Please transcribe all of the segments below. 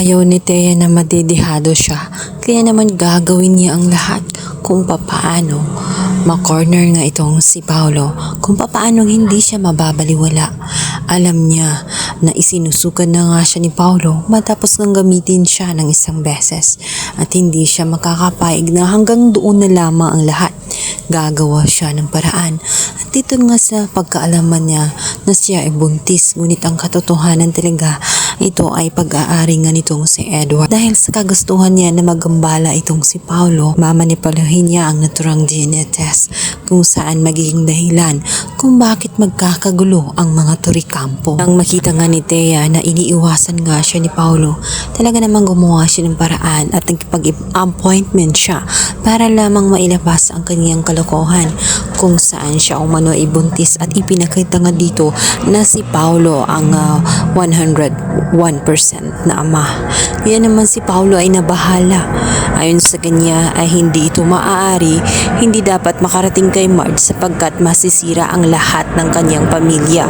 Ayaw ni Thea na madedihado siya, kaya naman gagawin niya ang lahat kung papaano ma-corner nga itong si Paolo, kung papaano hindi siya mababaliwala. Alam niya na isinusukan na nga siya ni Paolo matapos nang gamitin siya ng isang beses at hindi siya makakapayag na hanggang doon na lamang ang lahat. Gagawa siya ng paraan at dito nga sa pagkaalaman niya na siya ay buntis, ngunit ang katotohanan talaga ito ay pag-aari nga nitong si Edward. Dahil sa kagustuhan niya na magambala itong si Paolo, mamanipulahin niya ang naturang DNA test kung saan magiging dahilan kung bakit magkakagulo ang mga Toricampo. Nang makita nga ni Thea na iniiwasan nga siya ni Paolo, talaga namang gumawa siya ng paraan at nagpag-appointment siya para lamang mailabas ang kaniyang kalokohan kung saan siya umano ay buntis at ipinakita nga dito na si Paolo ang 101% na ama. Kaya naman si Paolo ay nabahala. Ayon sa kanya ay hindi ito maaari, hindi dapat makarating kay Marge sapagkat masisira ang lahat ng kanyang pamilya.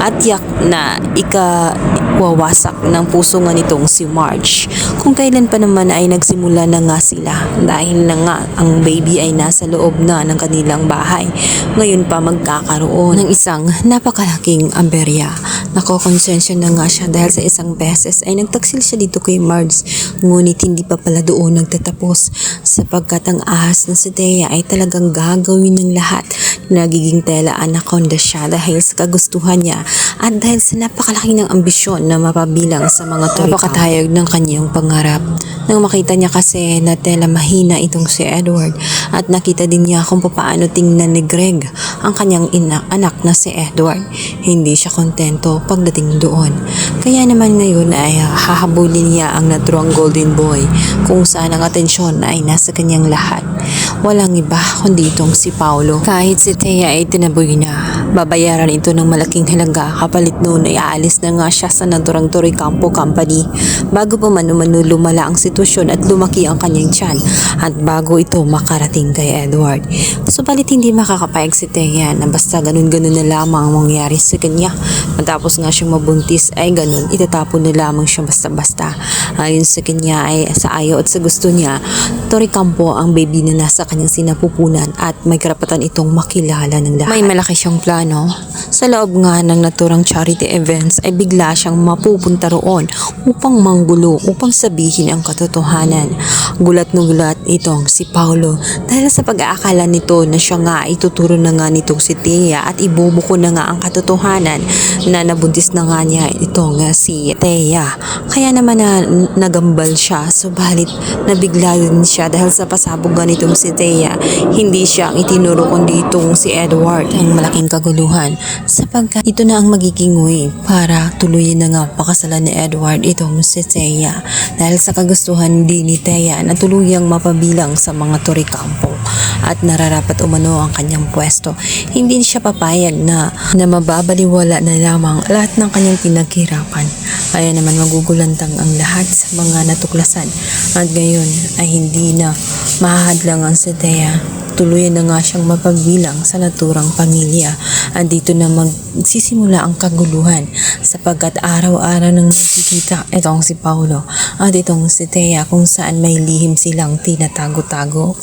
At yak na ikawawasak ng puso nga nitong si Marge. Kung kailan pa naman ay nagsimula na nga sila dahil na nga ang baby ay nasa loob na ng kanilang bahay. Ngayon pa magkakaroon ng isang napakalaking amberya. Nakokonsensya na nga siya dahil sa isang beses ay nagtaksil siya dito kay Marge, ngunit hindi pa pala doon nagtatapos sapagkat ang ahas na si Thea ay talagang gagawin ng lahat. Nagiging tela anaconda siya dahil sa kagustuhan niya at dahil sa napakalaki ng ambisyon na mapabilang sa mga Toricampo. Napakatayag ng kanyang pangarap. Nang makita niya kasi na tela mahina itong si Edward at nakita din niya kung paano tingnan ni Greg ang kanyang anak na si Edward, hindi siya kontento pagdating doon. Kaya naman ngayon ay hahabulin niya ang naturang golden boy kung saan ang atensyon ay nasa kanyang lahat. Walang iba kundi itong si Paolo. Kahit si Thea ay tinaboy na, babayaran ito ng malaking halaga. Kapalit noon ay aalis na nga siya sa naturang Toricampo Company bago pa man lumala ang sitwasyon at lumaki ang kanyang tiyan at bago ito makarating kay Edward. Subalit hindi makakapayag si Thea na basta ganun-ganun na lamang ang mangyari sa kanya. Matapos nga siyang mabuntis ay ganun, itatapon na lamang siya basta-basta. Ayon sa kanya ay sa ayaw at sa gusto niya, Toricampo ang baby na nasa kanyang sinapupunan at may karapatan itong makilala ng lahat. May malaki siyang plano. Sa loob nga ng naturang charity events ay bigla siyang mapupunta roon upang manggulo, upang sabihin ang katotohanan. Gulat na gulat itong si Paolo dahil sa pag-aakala nito na siya nga ituturo na nga nitong si Thea at ibubuko na nga ang katotohanan na nabuntis na nga niya itong si Thea. Kaya naman nagambal siya, subalit nabigla din siya dahil sa pasabog nitong si Thea. Hindi siya ang itinuro kundi itong si Edward ang malaking kaguluhan sapagkat ito na ang magiging way para tuluyin na nga pakasalan ni Edward itong si Thea dahil sa kagustuhan din ni Thea na tuluyang mapabilang sa mga Toricampo at nararapat umano ang kanyang pwesto. Hindi siya papayag na mababaliwala na lamang lahat ng kanyang pinaghirapan. Kaya naman magugulantang ang lahat sa mga natuklasan at gayon ay hindi na mahahadlangan si Thea. Tuluyan na nga siyang mapabilang sa naturang pamilya at dito na magsisimula ang kaguluhan sapagkat araw-araw nang nakikita itong si Paolo at itong si Thea kung saan may lihim silang tinatago-tago.